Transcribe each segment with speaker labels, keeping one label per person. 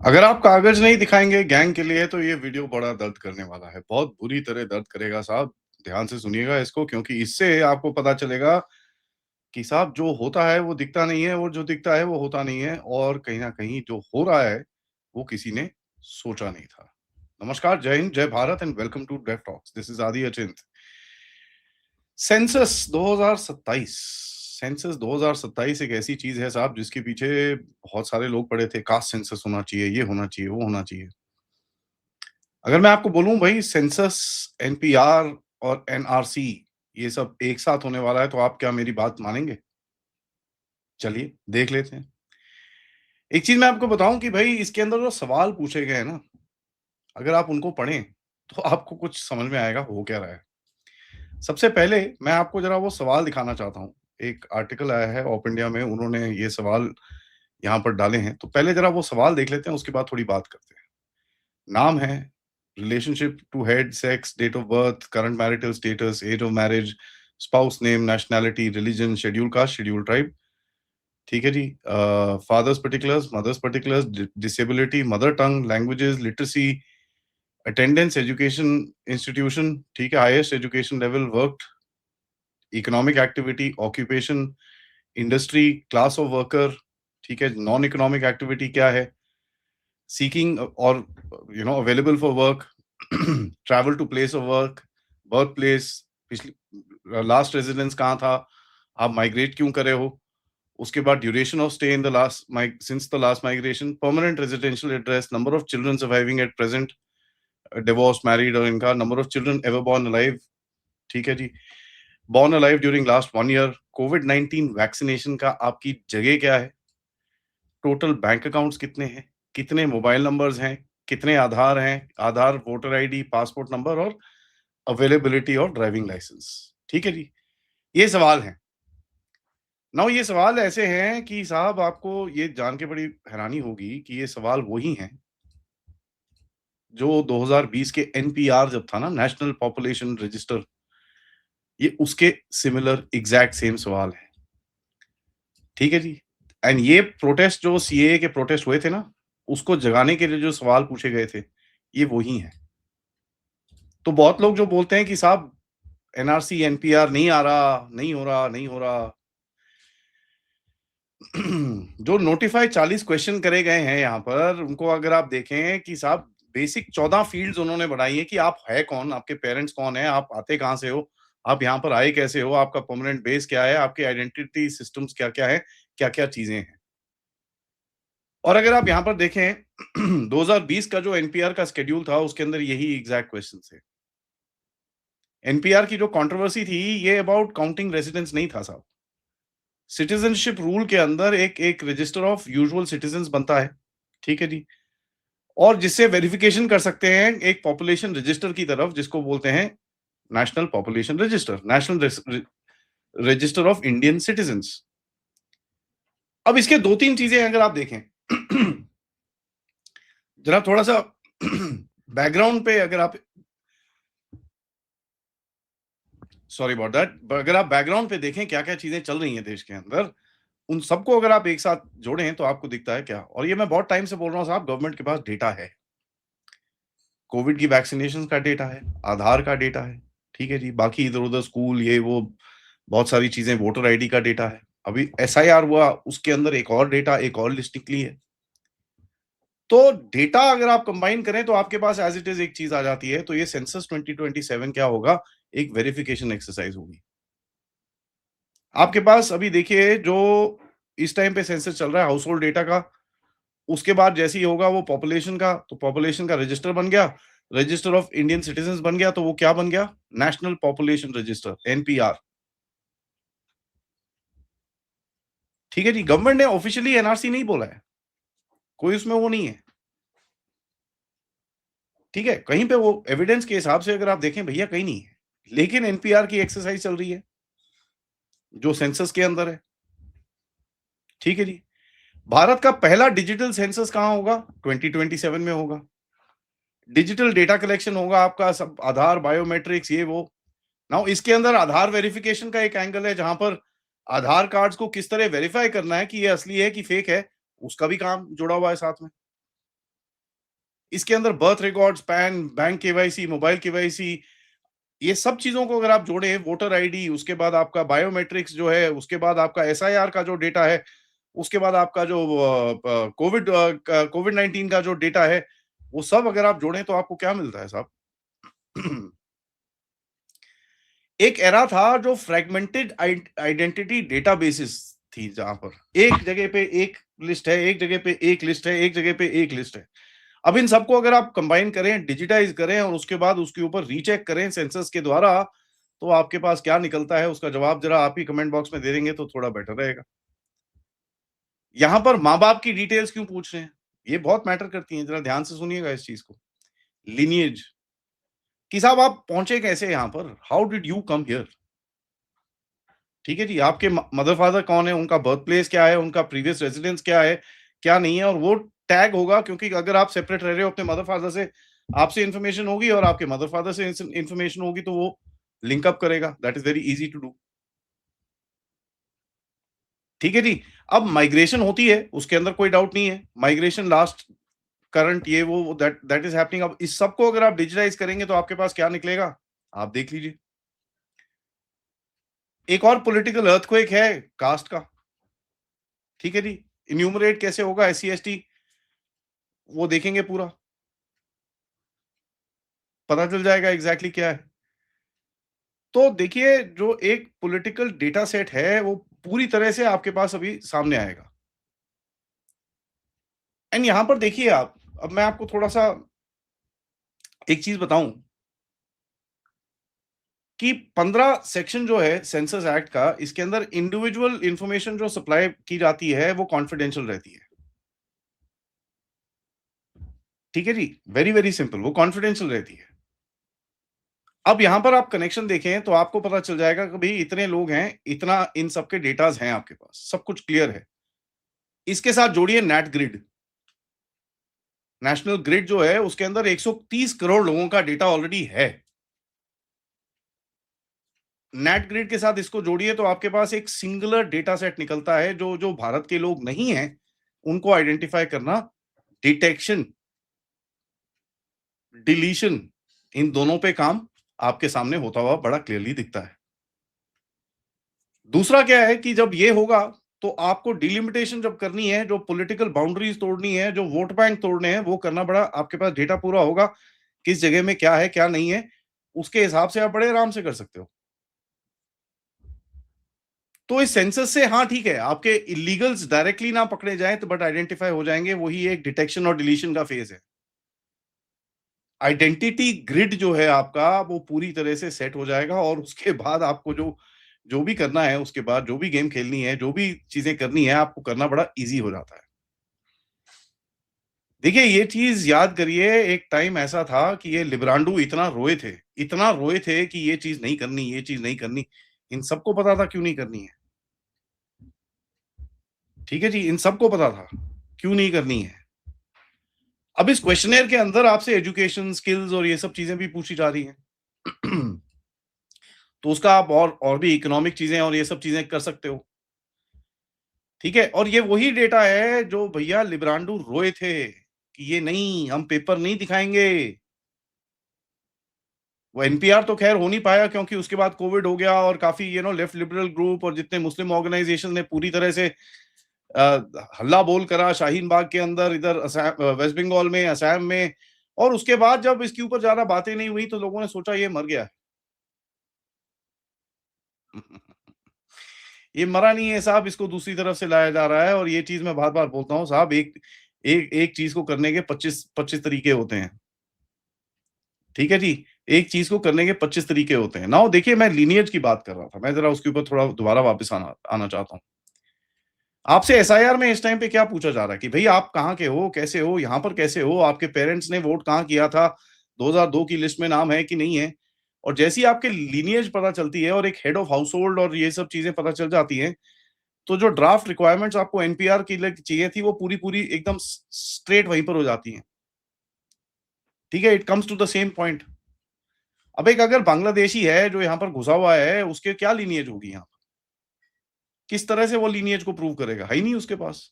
Speaker 1: अगर आप कागज नहीं दिखाएँगे गैंग के लिए तो ये वीडियो बड़ा दर्द करने वाला है। बहुत बुरी तरह दर्द करेगा साहब। ध्यान से सुनिएगा इसको क्योंकि इससे आपको पता चलेगा कि साहब जो होता है वो दिखता नहीं है और जो दिखता है वो होता नहीं है और कहीं न कहीं जो हो रहा है, वो किसी ने सोचा नहीं था। नमस्कार, जय हिंद, जय Bharat and welcome to deaf talks. This is Aadi Achint. Census 2027 census 2027 एक ऐसी चीज़ है साहब जिसके पीछे बहुत सारे लोग पड़े थे। कास्ट सेंसस होना चाहिए, ये होना चाहिए, वो होना चाहिए। अगर मैं आपको बोलूँ भई सेंसस, एनपीआर और एनआरसी ये सब एक साथ होने वाला है तो आप क्या मेरी बात मानेंगे? चलिए देख लेते हैं। एक चीज़ मैं आपको बताऊँ कि भई इसके अंदर जो सवाल पूछे गए हैं ना, अगर आप उनको पढ़ें तो आपको कुछ समझ में आएगा हो क्या रहा है। सबसे पहले मैं आपको ज़रा वो सवाल दिखाना चाहता हूँ। एक आर्टिकल आया है ऑप इंडिया में, उन्होंने ये सवाल यहाँ पर डाले हैं। तो पहले ज़रा वो सवाल देख लेते हैं, उसके बाद थोड़ी बात करते हैं। नाम है relationship to head, sex, date of birth, current marital status, age of marriage, spouse name, nationality, religion, schedule caste, schedule tribe. ठीक है जी। Father's particulars, mother's particulars, disability, mother tongue, languages, literacy, attendance, education institution, ठीक है, highest education level, work, economic activity, occupation, industry, class of worker, ठीक है, non economic activity क्या है, seeking or available for work, travel to place of work, work place, पिछली last residence कहाँ था, आप माइग्रेट क्यों करे हो, उसके बाद duration of stay in the last since the last migration, permanent residential address, number of children surviving at present, divorce, married और इनका, number of children ever born alive, ठीक है जी, born alive during last 1 year, कोविड-19 vaccination का आपकी जगह क्या है, टोटल बैंक अकाउंट्स कितने हैं, कितने मोबाइल नंबर्स हैं, कितने आधार हैं, आधार, वोटर आईडी, पासपोर्ट नंबर और अवेलेबिलिटी ऑफ ड्राइविंग लाइसेंस। ठीक है जी, ये सवाल हैं। नाउ ये सवाल ऐसे हैं कि साहब आपको ये जान के बड़ी हैरानी होगी कि ये सवाल वही हैं जो 2020 के एनपीआर जब था ना, नेशनल पॉपुलेशन रजिस्टर, ये उसके सिमिलर एग्जैक्ट सेम सवाल हैं। ठीक है जी। एंड ये प्रोटेस्ट जो सीएए के प्रोटेस्ट हुए थे ना, उसको जगाने के लिए जो सवाल पूछे गए थे, ये वही हैं। तो बहुत लोग जो बोलते हैं कि साहब एनआरसी, एनपीआर नहीं आ रहा, नहीं हो रहा, नहीं हो रहा। जो नोटिफाई 40 क्वेश्चन करे गए हैं यहाँ पर, उनको अगर आप देखें कि साहब बेसिक 14 फील्ड्स उन्होंने बनाई है कि आप है कौन, आपके पेरेंट्स कौन हैं, आप आते कहाँ से हो, आप यहाँ पर आए कैसे हो, आपका परमानेंट बेस क्या है, आपके आइडेंटिटी सिस्टम्स क्या-क्या हैं, क्या-क्या चीज़ें हैं। और अगर आप यहाँ पर देखें 2020 का जो एनपीआर का शेड्यूल था, उसके अंदर यही एग्जैक्ट क्वेश्चन थे। एनपीआर की जो कंट्रोवर्सी थी, ये अबाउट काउंटिंग रेजिडेंस नहीं था साहब। सिटीजनशिप रूल के अंदर एक एक रजिस्टर ऑफ यूजुअल सिटीजन्स बनता है, ठीक है जी? और जिससे वेरिफिकेशन कर सकते हैं एक पॉपुलेशन रजिस्टर की तरफ, जिसको बोलते हैं national population register, national register of Indian citizens. अब इसके 2-3 चीजें अगर आप देखें, जरा थोड़ा-सा बैकग्राउंड पे अगर आप सॉरी अबाउट दैट, अगर आप बैकग्राउंड पे देखें क्या-क्या चीजें चल रही हैं देश के अंदर, उन सबको अगर आप एक साथ जोड़ें तो आपको दिखता है क्या, और ये मैं बहुत टाइम से बोल रहा हूँ साहब, गवर्नमेंट के पास डेटा है। कोविड की वैक्सीनेशन का डेटा है, आधार का डेटा है, ठीक है जी। बाकी इधर-उधर स्कूल ये वो बहुत सारी चीज़ें, वोटर आईडी का डेटा है। अभी एसआईआर हुआ, उसके अंदर एक और डेटा, एक और लिस्ट निकली है। तो डेटा अगर आप कंबाइन करें तो आपके पास एज़ इट इज़ एक चीज़ आ जाती है। तो ये सेंसस 2027 क्या होगा, एक वेरिफिकेशन एक्सरसाइज़ होगी। आपके पास अभी देखिए जो इस टाइम पे सेंसस चल रहा है हाउसहोल्ड डेटा का, उसके बाद जैसे ही होगा वो पॉपुलेशन का, तो पॉपुलेशन का रजिस्टर बन गया, रजिस्टर ऑफ इंडियन सिटीजन्स बन गया, तो वो क्या बन गया? National population register, NPR. ठीक है जी, गवर्नमेंट ने ऑफिशियली एनआरसी नहीं बोला है, कोई उसमें वो नहीं है, ठीक है? कहीं पे वो एविडेंस के हिसाब से अगर आप देखें भैया कहीं नहीं है, लेकिन एनपीआर की एक्सरसाइज चल रही है, जो सेंसस के अंदर है, ठीक है जी। भारत का पहला डिजिटल सेंसस कहाँ होगा? 2027 में होगा। डिजिटल डेटा कलेक्शन होगा आपका, सब आधार, बायोमेट्रिक्स ये वो। नाउ इसके अंदर आधार वेरिफिकेशन का एक एंगल है जहां पर आधार कार्ड्स को किस तरह वेरीफाई करना है कि ये असली है कि फेक है, उसका भी काम जुड़ा हुआ है साथ में। इसके अंदर birth records, pan, bank KYC, mobile KYC, ये सब चीज़ों को अगर आप जोड़ें, वोटर आईडी, उसके बाद आपका बायोमेट्रिक्स जो है, उसके बाद आपका एसआईआर का जो डेटा है, उसके बाद आपका जो कोविड-19 का जो डेटा है, वो सब अगर आप जोड़ें तो आपको क्या मिलता है साहब? एक एरा था जो फ्रैगमेंटेड आइडेंटिटी डेटाबेसेस थी, जहां पर एक जगह पे एक लिस्ट है, एक जगह पे एक लिस्ट है, एक जगह पे एक लिस्ट है। अब इन सबको अगर आप कंबाइन करें, डिजिटाइज करें और उसके बाद उसके ऊपर रीचेक करें सेंसस के द्वारा, तो आपके पास क्या निकलता है उसका जवाब जरा आप ही कमेंट बॉक्स में दे देंगे तो थोड़ा बेटर रहेगा। यहां पर माँ बाप की डिटेल्स क्यों पूछ रहे हैं? ये बहुत मैटर करती हैं, जरा ध्यान से सुनिएगा इस चीज को। लिनिएज कि साहब आप पहुंचे कैसे यहाँ पर, how did you come here? ठीक है जी, आपके मदर फादर कौन है, उनका बर्थ प्लेस क्या है, उनका प्रीवियस रेजिडेंस क्या है, क्या नहीं है, और वो टैग होगा, क्योंकि अगर आप सेपरेट रह रहे हो अपने मदर फादर से, आपसे इन्फॉर्मेशन होगी और आपके मदर फादर से इन्फॉर्मेशन होगी, तो वो लिंक अप करेगा। That is very easy to do. ठीक है जी। अब माइग्रेशन होती है, उसके अंदर कोई डाउट नहीं है, माइग्रेशन लास्ट, करंट, ये वो दैट दैट इज हैपनिंग। अब इस सबको अगर आप डिजिटाइज करेंगे तो आपके पास क्या निकलेगा, आप देख लीजिए। एक और पॉलिटिकल अर्थक्वेक है कास्ट का। ठीक है जी। इन्यूमरेट कैसे होगा एस सी एस टी, वो देखेंगे पूरा, पता चल जाएगा एग्जैक्टली क्या है। तो देखिए, जो एक पॉलिटिकल डेटा सेट है वो पूरी तरह से आपके पास अभी सामने आएगा। एंड यहां पर देखिए आप, अब मैं आपको थोड़ा सा एक चीज बताऊं कि 15 सेक्शन जो है सेंसस एक्ट का, इसके अंदर इंडिविजुअल इंफॉर्मेशन जो सप्लाई की जाती है वो कॉन्फिडेंशियल रहती है। ठीक है जी, वेरी वेरी सिंपल, वो कॉन्फिडेंशियल रहती है। अब यहां पर आप कनेक्शन देखें तो आपको पता चल जाएगा कि भाई इतने लोग हैं, इतना इन सबके डेटाज हैं आपके पास, सब कुछ क्लियर है। इसके साथ जोड़िए नेट ग्रिड, नेशनल ग्रिड जो है उसके अंदर 130 करोड़ लोगों का डेटा ऑलरेडी है। नेट ग्रिड के साथ इसको जोड़िए तो आपके पास एक सिंगुलर डेटा सेट निकलता है, जो जो भारत के लोग नहीं हैं उनको आइडेंटिफाई करना, डिटेक्शन, डिलीशन, इन दोनों पे काम आपके सामने होता हुआ बड़ा क्लियरली दिखता है। दूसरा क्या है कि जब ये होगा तो आपको डिलिमिटेशन जब करनी है, जो पॉलिटिकल बाउंड्रीज तोड़नी है, जो वोट बैंक तोड़ने हैं, वो करना बड़ा, आपके पास डेटा पूरा होगा, किस जगह में क्या है क्या नहीं है, उसके हिसाब से आप बड़े आराम से कर सकते हो। तो इस सेंसस से, हाँ ठीक है, आपके इलीगल्स डायरेक्टली ना पकड़े जाएं तो बट आइडेंटिफाई हो जाएंगे, वही एक डिटेक्शन और डिलीशन का फेज है। आइडेंटिटी ग्रिड जो है आपका वो पूरी तरह से सेट हो जाएगा और उसके बाद आपको जो जो भी करना है, उसके बाद जो भी गेम खेलनी है, जो भी चीजें करनी है, आपको करना बड़ा इजी हो जाता है। देखिए, ये चीज याद करिए, एक टाइम ऐसा था कि ये लिब्रांडू इतना रोए थे कि ये चीज नहीं करनी, ये चीज नहीं करनी। इन सबको पता था क्यों नहीं करनी है। ठीक है जी, इन सबको पता था क्यों नहीं करनी है। अब इस क्वेश्चनेयर के अंदर आपसे एजुकेशन, स्किल्स और ये सब चीजें भी पूछी जा रही हैं। तो उसका आप और भी इकोनॉमिक चीजें और ये सब चीजें कर सकते हो। ठीक है, और ये वही डेटा है जो भैया लिब्रांडो रोए थे कि ये नहीं, हम पेपर नहीं दिखाएंगे। वो एनपीआर तो खैर हो नहीं पाया क्योंकि उसके बाद कोविड हो गया और काफी लेफ्ट लिबरल ग्रुप और जितने मुस्लिम ऑर्गेनाइजेशन ने पूरी तरह से अ, हल्ला बोल करा शाहीन बाग के अंदर, इधर वेस्ट बंगाल में, असम में। और उसके बाद जब इसके ऊपर ज्यादा बातें नहीं हुई तो लोगों ने सोचा ये मर गया है। ये मरा नहीं है साहब, इसको दूसरी तरफ से लाया जा रहा है। और ये चीज मैं बार बार बोलता हूँ साहब, एक एक एक चीज को करने के 25 तरीके होते हैं। ठीक है जी, एक चीज को करने के 25 तरीके होते हैं। नाउ देखिए, मैं लीनिएज की बात कर रहा था, मैं जरा उसके ऊपर थोड़ा दोबारा वापस आना आना चाहता हूँ। आपसे एसआईआर में इस टाइम पे क्या पूछा जा रहा है कि भाई आप कहाँ के हो, कैसे हो, यहाँ पर कैसे हो, आपके पेरेंट्स ने वोट कहाँ किया था, 2002 की लिस्ट में नाम है कि नहीं है। और जैसी आपके लीनिएज पता चलती है और एक हेड ऑफ हाउस होल्ड और ये सब चीजें पता चल जाती हैं, तो जो ड्राफ्ट रिक्वायरमेंट्स आपको एनपीआर के लिए चाहिए थी, वो पूरी पूरी एकदम स्ट्रेट वहीं पर हो जाती हैं। ठीक है, it comes to the same point. अब एक अगर बांग्लादेशी है जो यहाँ पर घुसा हुआ है, उसके क्या लीनिएज होगी यहाँ, किस तरह से वो लीनिएज को प्रूव करेगा, है ही नहीं उसके पास।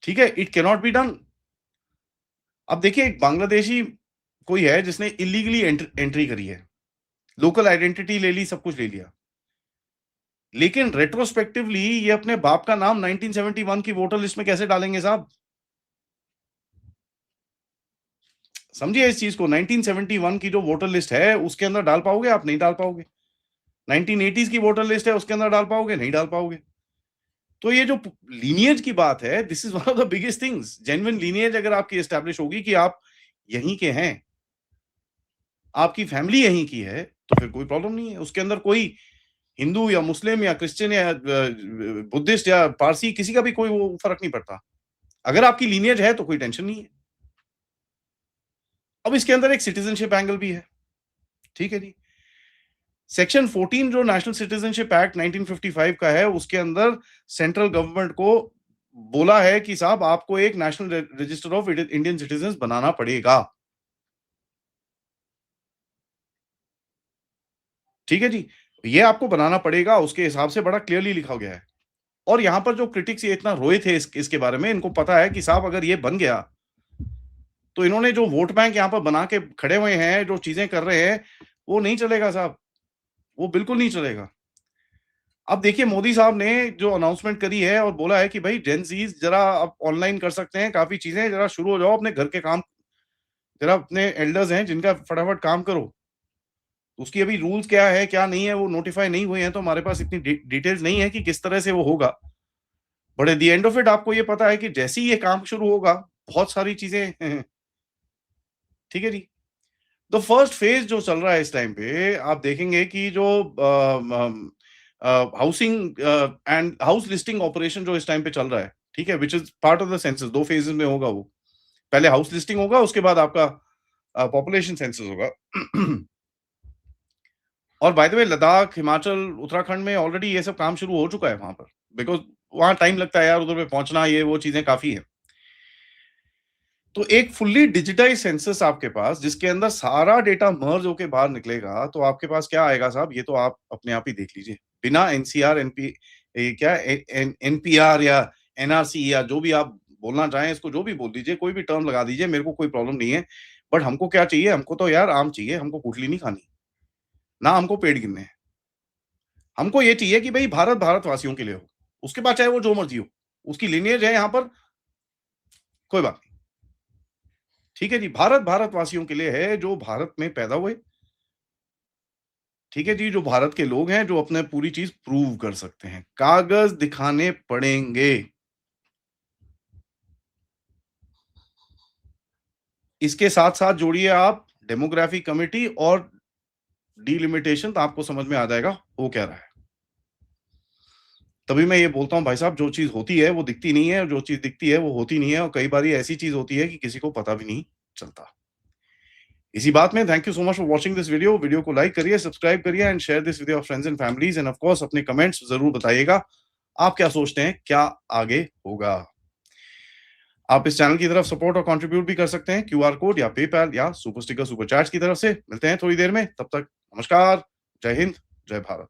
Speaker 1: ठीक है? It can not be done. अब देखिए एक बांग्लादेशी कोई है जिसने इल्लीगली एंट्री करी है, लोकल आइडेंटिटी ले ली, सब कुछ ले लिया। लेकिन रेट्रोस्पेक्टिवली ये अपने बाप का नाम 1971 की वोटर लिस्ट में कैसे डालेंगे साहब? समझिए इस चीज को, 1971 की जो वोटर लिस्ट है उसके अंदर डाल पाओगे आप? नहीं डाल पाओगे। 1980s की वोटर लिस्ट है उसके अंदर डाल पाओगे? नहीं डाल पाओगे। तो ये जो लीनियज की बात है, this is one of the biggest things. Genuine lineage अगर आपकी एस्टैब्लिश होगी कि आप यहीं के हैं, आपकी फैमिली यहीं की है, तो फिर कोई प्रॉब्लम नहीं है। उसके अंदर कोई हिंदू या मुस्लिम या क्रिश्चियन या बुद्धिस्ट या पारसी किसी का भी कोई वो फर्क नहीं पड़ता। अगर आपकी लीनियज है तो कोई टेंशन नहीं है। अब इसके अंदर एक सिटीजनशिप एंगल भी है। ठीक है जी। सेक्शन 14 जो नेशनल सिटीजनशिप एक्ट 1955 का है, उसके अंदर सेंट्रल गवर्नमेंट को बोला है कि साहब आपको एक national register of Indian citizen बनाना पड़ेगा। ठीक है जी। ये आपको बनाना पड़ेगा, उसके हिसाब से बड़ा क्लियरली लिखा गया है। और यहां पर जो क्रिटिक्स ये इतना रोए थे इसके बारे में, इनको पता है कि साहब अगर ये बन गया तो इन्होंने जो वोट बैंक यहां पर बना के खड़े हुए हैं, जो चीजें कर रहे हैं, वो नहीं चलेगा साहब, वो बिल्कुल नहीं चलेगा। अब देखिए मोदी साहब ने जो अनाउंसमेंट करी है और बोला है कि भाई जेन ज़ीज़ जरा आप ऑनलाइन कर सकते हैं, काफ़ी चीज़ें, जरा शुरू हो जाओ अपने घर के काम, जरा अपने एल्डर्स हैं जिनका फटाफट काम करो। उसकी अभी रूल्स क्या है, क्या नहीं है, वो नोटिफ़ाई नहीं हुए हैं, तो हमारे पास इतनी डिटेल्स नहीं है कि किस तरह से वो होगा। But at the end of it आपको ये पता है कि जैसे ही ये काम शुरू होगा, बहुत सारी चीज़ें ठीक है जी। द फर्स्ट फेज जो चल रहा है इस टाइम पे, आप देखेंगे कि जो housing and house listing operation जो इस टाइम पे चल रहा है, ठीक है, which is part of the census, दो फेजेस में होगा वो। पहले हाउस लिस्टिंग होगा, उसके बाद आपका पॉपुलेशन सेंसस होगा। और by the way Ladakh, Himachal, Uttarakhand में ऑलरेडी ये सब काम शुरू हो चुका है वहां पर, बिकॉज वहां टाइम लगता है यार उधर पे पहुंचना, ये वो चीजें काफी है। तो एक फुल्ली डिजिटाइज सेंसस आपके पास, जिसके अंदर सारा डेटा मर्ज होके बाहर निकलेगा, तो आपके पास क्या आएगा साहब, ये तो आप अपने आप ही देख लीजिए। बिना एनसीआर, एनपी, क्या एनपीआर या एनआरसी या जो भी आप बोलना चाहें, इसको जो भी बोल दीजिए, कोई भी टर्म लगा दीजिए, मेरे को कोई प्रॉब्लम नहीं है। बट हमको क्या चाहिए, हमको तो यार आम चाहिए, हमको गुठली नहीं खानी, ना हमको पेड़ गिनने हैं। हमको ये चाहिए कि भाई भारत भारतवासियों के लिए हो, उसके बाद चाहे वो जो मर्जी हो, उसकी लिनियज है यहाँ पर, कोई बात नहीं। ठीक है जी, भारत भारतवासियों के लिए है जो भारत में पैदा हुए। ठीक है जी, जो भारत के लोग हैं, जो अपने पूरी चीज प्रूव कर सकते हैं, कागज दिखाने पड़ेंगे। इसके साथ साथ जोड़िए आप डेमोग्राफी कमिटी और डिलिमिटेशन, तो आपको समझ में आ जाएगा हो क्या रहा है। तभी मैं ये बोलता हूँ भाई साहब, जो चीज होती है वो दिखती नहीं है, और जो चीज दिखती है वो होती नहीं है, और कई बार ऐसी चीज होती है कि किसी को पता भी नहीं चलता। इसी बात में thank you so much for watching this video. Video को लाइक करिए, सब्सक्राइब करिए and share this with your friends and families, end of course अपने कमेंट्स जरूर बताइएगा, आप क्या सोचते हैं, क्या आगे होगा। आप इस चैनल की तरफ सपोर्ट और कंट्रीब्यूट भी कर सकते हैं क्यूआर कोड या पेपैल या सुपर स्टिकर, सुपर चैट्स की तरफ से। मिलते हैं थोड़ी देर में, तब तक नमस्कार, जय हिंद, जय भारत।